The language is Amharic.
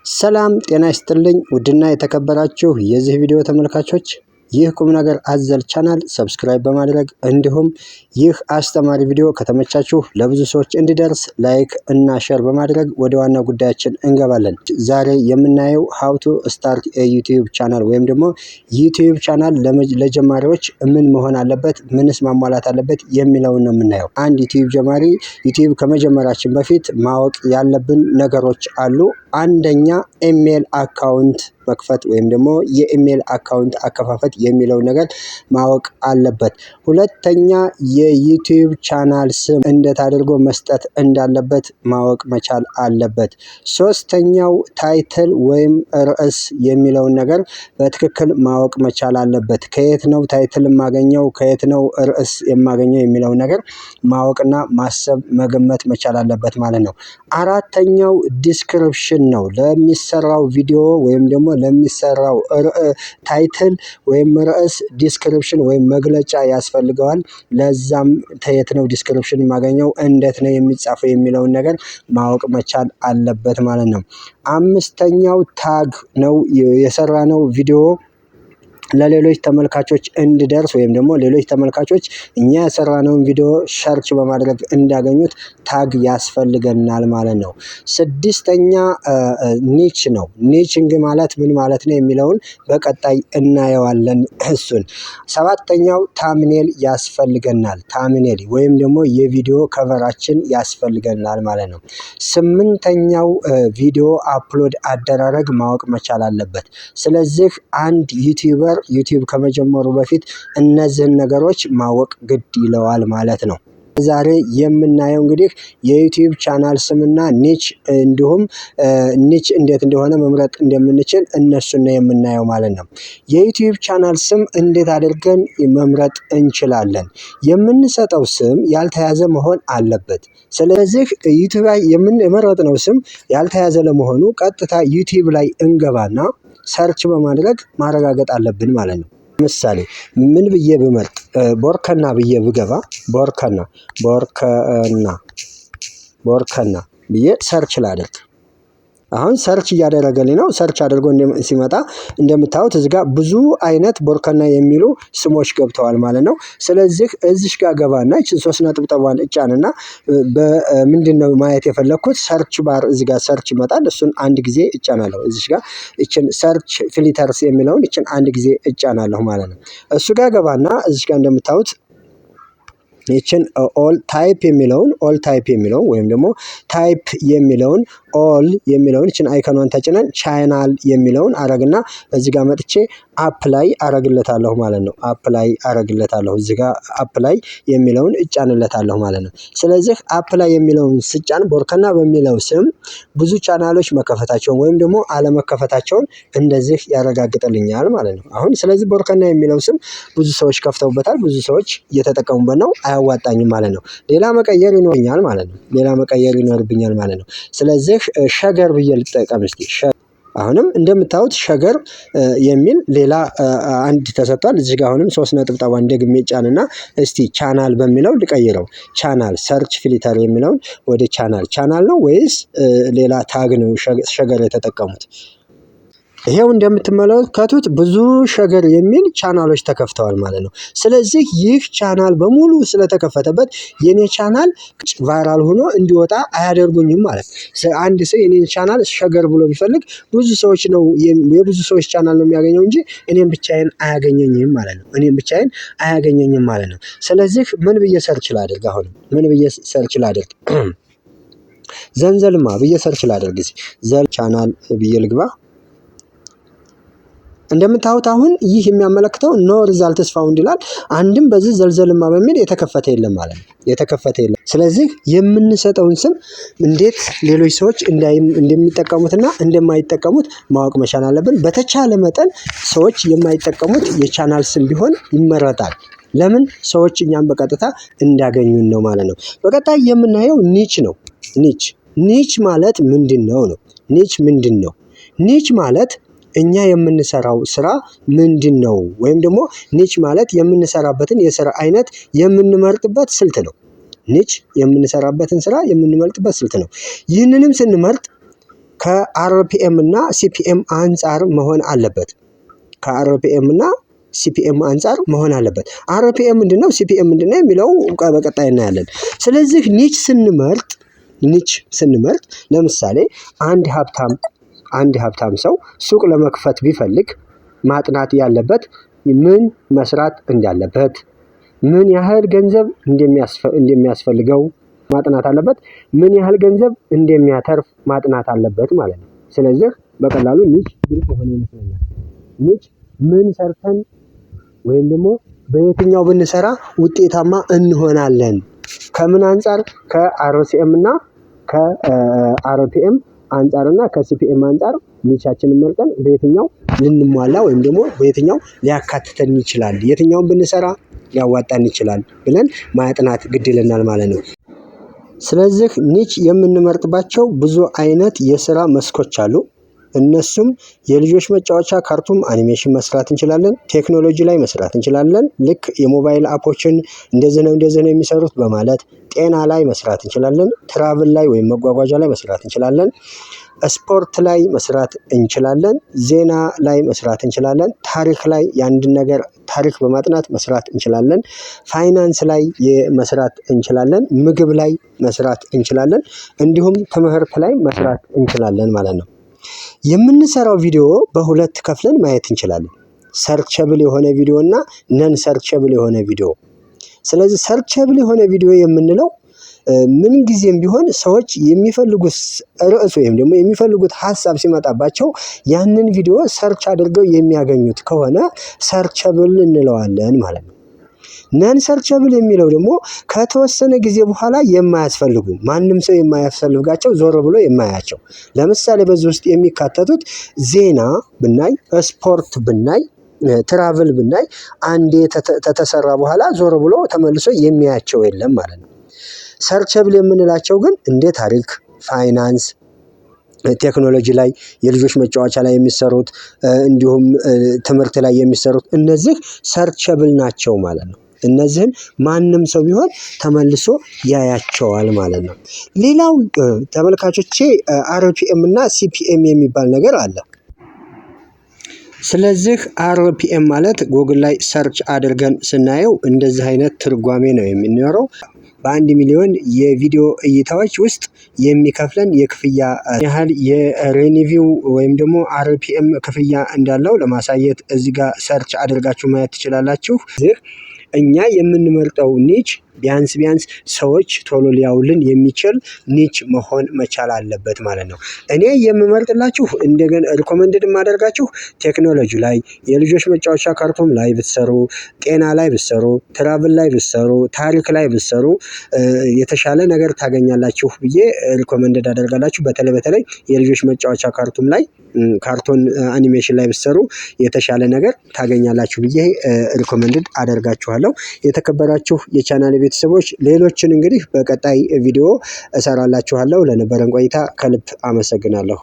ሰላም ጤና ይስጥልኝ ውድና የተከበራችሁ የዚህ ቪዲዮ ተመልካቾች ይህ ቁም ነገር አዘል ቻናል ሰብስክራይብ በማድረግ እንዲሁም ይህ አስተማሪ ቪዲዮ ከተመቻችሁ ለብዙ ሰዎች እንዲደርስ ላይክ እና ሼር በማድረግ ወደ ዋና ጉዳያችን እንገባለን። ዛሬ የምናየው how to start a YouTube channel ወይም ደግሞ YouTube ቻናል ለጀማሪዎች ምን መሆን አለበት፣ ምንስ ማሟላት አለበት የሚለውን ነው የምናየው። አንድ YouTube ጀማሪ YouTube ከመጀመራችን በፊት ማወቅ ያለብን ነገሮች አሉ። አንደኛ ኢሜል አካውንት መክፈት ወይም ደግሞ የኢሜል አካውንት አከፋፈት የሚለው ነገር ማወቅ አለበት። ሁለተኛ የዩቲዩብ ቻናል ስም እንዴት አድርጎ መስጠት እንዳለበት ማወቅ መቻል አለበት። ሶስተኛው ታይትል ወይም ርዕስ የሚለው ነገር በትክክል ማወቅ መቻል አለበት። ከየት ነው ታይትል የማገኘው፣ ከየት ነው ርዕስ የማገኘው የሚለው ነገር ማወቅና ማሰብ መገመት መቻል አለበት ማለት ነው። አራተኛው ዲስክሪፕሽን ነው። ለሚሰራው ቪዲዮ ወይም ደግሞ ለሚሰራው ታይትል ወይም ርዕስ ዲስክሪፕሽን ወይም መግለጫ ያስፈልገዋል። ለዛም ከየት ነው ዲስክሪፕሽን የማገኘው፣ እንዴት ነው የሚጻፈው የሚለውን ነገር ማወቅ መቻል አለበት ማለት ነው። አምስተኛው ታግ ነው። የሰራነው ቪዲዮ ለሌሎች ተመልካቾች እንዲደርስ ወይም ደግሞ ሌሎች ተመልካቾች እኛ የሰራነውን ቪዲዮ ሰርች በማድረግ እንዲያገኙት ታግ ያስፈልገናል ማለት ነው። ስድስተኛ ኒች ነው። ኒችንግ ማለት ምን ማለት ነው የሚለውን በቀጣይ እናየዋለን እሱን። ሰባተኛው ታምኔል ያስፈልገናል። ታምኔል ወይም ደግሞ የቪዲዮ ከቨራችን ያስፈልገናል ማለት ነው። ስምንተኛው ቪዲዮ አፕሎድ አደራረግ ማወቅ መቻል አለበት። ስለዚህ አንድ ዩቲዩበር ዩቲዩብ ከመጀመሩ በፊት እነዚህን ነገሮች ማወቅ ግድ ይለዋል ማለት ነው። ዛሬ የምናየው እንግዲህ የዩቲዩብ ቻናል ስምና ኒች እንዲሁም ኒች እንዴት እንደሆነ መምረጥ እንደምንችል እነሱን ነው የምናየው ማለት ነው። የዩቲዩብ ቻናል ስም እንዴት አድርገን መምረጥ እንችላለን? የምንሰጠው ስም ያልተያዘ መሆን አለበት። ስለዚህ ዩቲዩብ ላይ የመረጥነው ስም ያልተያዘ ለመሆኑ ቀጥታ ዩቲዩብ ላይ እንገባና ሰርች በማድረግ ማረጋገጥ አለብን ማለት ነው። ምሳሌ ምን ብዬ ብመርጥ፣ ቦርከና ብዬ ብገባ ቦርከና ብዬ ሰርች ላደርግ። አሁን ሰርች እያደረገልኝ ነው። ሰርች አድርጎ ሲመጣ እንደምታዩት እዚህ ጋር ብዙ አይነት ቦርከና የሚሉ ስሞች ገብተዋል ማለት ነው። ስለዚህ እዚህ ጋር ገባና እቺን 3 ነጥብጣቧን እጫንና በምንድነው ማየት የፈለኩት ሰርች ባር እዚህ ጋር ሰርች ይመጣል። እሱን አንድ ጊዜ እጫናለሁ። እዚህ ጋር እቺን ሰርች ፊልተርስ የሚለውን እቺን አንድ ጊዜ እጫናለሁ ማለት ነው። እሱ ጋር ገባና እዚህ ጋር እንደምታዩት ይችን ኦል ታይፕ የሚለውን ወይም ደግሞ ታይፕ የሚለውን ኦል የሚለውን ይችን አይከኗን ተጭነን ቻናል የሚለውን አረግና እዚህ ጋር መጥቼ አፕላይ አረግለታለሁ ማለት ነው። አፕላይ አረግለታለሁ። እዚህ ጋር አፕላይ የሚለውን እጫንለታለሁ ማለት ነው። ስለዚህ አፕላይ የሚለውን ስጫን ቦርከና በሚለው ስም ብዙ ቻናሎች መከፈታቸውን ወይም ደግሞ አለመከፈታቸውን እንደዚህ ያረጋግጥልኛል ማለት ነው። አሁን ስለዚህ ቦርከና የሚለው ስም ብዙ ሰዎች ከፍተውበታል፣ ብዙ ሰዎች እየተጠቀሙበት ነው። አያዋጣኝም ማለት ነው። ሌላ መቀየር ይኖርብኛል ማለት ነው። ስለዚህ ሸገር ብዬ ልጠቀም እስቲ። አሁንም እንደምታዩት ሸገር የሚል ሌላ አንድ ተሰጥቷል። እዚህ ጋር አሁንም 3 ነጥብጣቧን ደግሜ ጫንና እስቲ ቻናል በሚለው ልቀይረው። ቻናል ሰርች ፊልተር የሚለውን ወደ ቻናል ነው ወይስ ሌላ ታግ ነው ሸገር የተጠቀሙት? ይሄው እንደምትመለከቱት ብዙ ሸገር የሚል ቻናሎች ተከፍተዋል ማለት ነው። ስለዚህ ይህ ቻናል በሙሉ ስለተከፈተበት የኔ ቻናል ቫይራል ሆኖ እንዲወጣ አያደርጉኝም ማለት ነው። አንድ ሰው የኔን ቻናል ሸገር ብሎ ቢፈልግ ብዙ ሰዎች ነው የብዙ ሰዎች ቻናል ነው የሚያገኘው እንጂ እኔን ብቻዬን አያገኘኝም ማለት ነው። ስለዚህ ምን ብዬ ሰርች ላድርግ? አሁን ምን ብዬ ሰርች ላድርግ? ዘንዘልማ ብዬ ሰርች ላድርግ። ዘል ቻናል ብዬ ልግባ። እንደምታዩት አሁን ይህ የሚያመለክተው ኖ ሪዛልትስ ፋውንድ ይላል። አንድም በዚህ ዘልዘልማ በሚል የተከፈተ የለም ማለት ነው። ስለዚህ የምንሰጠውን ስም እንዴት ሌሎች ሰዎች እንደሚጠቀሙትና እንደማይጠቀሙት ማወቅ መቻል አለብን። በተቻለ መጠን ሰዎች የማይጠቀሙት የቻናል ስም ቢሆን ይመረጣል። ለምን? ሰዎች እኛን በቀጥታ እንዳገኙን ነው ማለት ነው። በቀጣይ የምናየው ኒች ነው። ኒች ማለት ምንድነው ነው? ኒች ማለት እኛ የምንሰራው ስራ ምንድነው? ወይም ደግሞ ኒች ማለት የምንሰራበትን የስራ አይነት የምንመርጥበት ስልት ነው። ኒች የምንሰራበትን ስራ የምንመርጥበት ስልት ነው። ይህንንም ስንመርጥ ከአርፒኤም እና ሲፒኤም አንጻር መሆን አለበት። ከአርፒኤም እና ሲፒኤም አንጻር መሆን አለበት። አርፒኤም ምንድነው ሲፒኤም ምንድነው የሚለው በቀጣይ እናያለን። ስለዚህ ኒች ስንመርጥ ለምሳሌ አንድ ሀብታም ሰው ሱቅ ለመክፈት ቢፈልግ ማጥናት ያለበት ምን መስራት እንዳለበት፣ ምን ያህል ገንዘብ እንደሚያስፈልገው ማጥናት አለበት፣ ምን ያህል ገንዘብ እንደሚያተርፍ ማጥናት አለበት ማለት ነው። ስለዚህ በቀላሉ ኒች ግልጽ ሆነ ይመስለኛል። ኒች ምን ሰርተን ወይም ደግሞ በየትኛው ብንሰራ ውጤታማ እንሆናለን? ከምን አንጻር? ከአርሲኤም እና ከአርፒኤም አንጻርና ከሲፒኤም አንጻር ኒቻችንን መርጠን በየትኛው ልንሟላ ወይም ደግሞ በየትኛው ሊያካትተን ይችላል፣ የትኛውን ብንሰራ ሊያዋጣን ይችላል ብለን ማጥናት ግድ ይለናል ማለት ነው። ስለዚህ ኒች የምንመርጥባቸው ብዙ አይነት የስራ መስኮች አሉ። እነሱም የልጆች መጫወቻ ካርቱን አኒሜሽን መስራት እንችላለን። ቴክኖሎጂ ላይ መስራት እንችላለን። ልክ የሞባይል አፖችን እንደዚህ ነው የሚሰሩት በማለት ጤና ላይ መስራት እንችላለን። ትራቭል ላይ ወይም መጓጓዣ ላይ መስራት እንችላለን። ስፖርት ላይ መስራት እንችላለን። ዜና ላይ መስራት እንችላለን። ታሪክ ላይ የአንድን ነገር ታሪክ በማጥናት መስራት እንችላለን። ፋይናንስ ላይ መስራት እንችላለን። ምግብ ላይ መስራት እንችላለን። እንዲሁም ትምህርት ላይ መስራት እንችላለን ማለት ነው። የምንሰራው ቪዲዮ በሁለት ከፍለን ማየት እንችላለን። ሰርቸብል የሆነ ቪዲዮ እና ነን ሰርቸብል የሆነ ቪዲዮ። ስለዚህ ሰርቸብል የሆነ ቪዲዮ የምንለው ምን ጊዜም ቢሆን ሰዎች የሚፈልጉት ርዕስ ወይም ደግሞ የሚፈልጉት ሀሳብ ሲመጣባቸው ያንን ቪዲዮ ሰርች አድርገው የሚያገኙት ከሆነ ሰርቸብል እንለዋለን ማለት ነው። ነን ሰርቸብል የሚለው ደግሞ ከተወሰነ ጊዜ በኋላ የማያስፈልጉ ማንም ሰው የማያስፈልጋቸው ዞር ብሎ የማያቸው፣ ለምሳሌ በዚህ ውስጥ የሚካተቱት ዜና ብናይ፣ ስፖርት ብናይ፣ ትራቭል ብናይ አንዴ ተተሰራ በኋላ ዞር ብሎ ተመልሶ የሚያያቸው የለም ማለት ነው። ሰርቸብል የምንላቸው ግን እንደ ታሪክ፣ ፋይናንስ፣ ቴክኖሎጂ ላይ የልጆች መጫወቻ ላይ የሚሰሩት እንዲሁም ትምህርት ላይ የሚሰሩት እነዚህ ሰርቸብል ናቸው ማለት ነው። እነዚህን ማንም ሰው ቢሆን ተመልሶ ያያቸዋል ማለት ነው። ሌላው ተመልካቾቼ አርፒኤም እና ሲፒኤም የሚባል ነገር አለ። ስለዚህ አርፒኤም ማለት ጉግል ላይ ሰርች አድርገን ስናየው እንደዚህ አይነት ትርጓሜ ነው የሚኖረው። በ1 ሚሊዮን የቪዲዮ እይታዎች ውስጥ የሚከፍለን የክፍያ ያህል የሬኒቪው ወይም ደግሞ አርፒኤም ክፍያ እንዳለው ለማሳየት እዚህ ጋር ሰርች አድርጋችሁ ማየት ትችላላችሁ። እኛ የምንመርጠው ኒች ቢያንስ ሰዎች ቶሎ ሊያውልን የሚችል ኒች መሆን መቻል አለበት ማለት ነው። እኔ የምመርጥላችሁ እንደገና ሪኮመንድድ የማደርጋችሁ ቴክኖሎጂ ላይ፣ የልጆች መጫወቻ ካርቱን ላይ ብትሰሩ፣ ጤና ላይ ብትሰሩ፣ ትራቭል ላይ ብትሰሩ፣ ታሪክ ላይ ብትሰሩ የተሻለ ነገር ታገኛላችሁ ብዬ ሪኮመንድድ አደርጋላችሁ። በተለይ የልጆች መጫወቻ ካርቱን ላይ ካርቱን አኒሜሽን ላይ ብትሰሩ የተሻለ ነገር ታገኛላችሁ ብዬ ሪኮመንድድ አደርጋችኋለሁ። የተከበራችሁ የቻናሌ ቤተሰቦች ሌሎችን እንግዲህ በቀጣይ ቪዲዮ እሰራላችኋለሁ። ለነበረን ቆይታ ከልብ አመሰግናለሁ።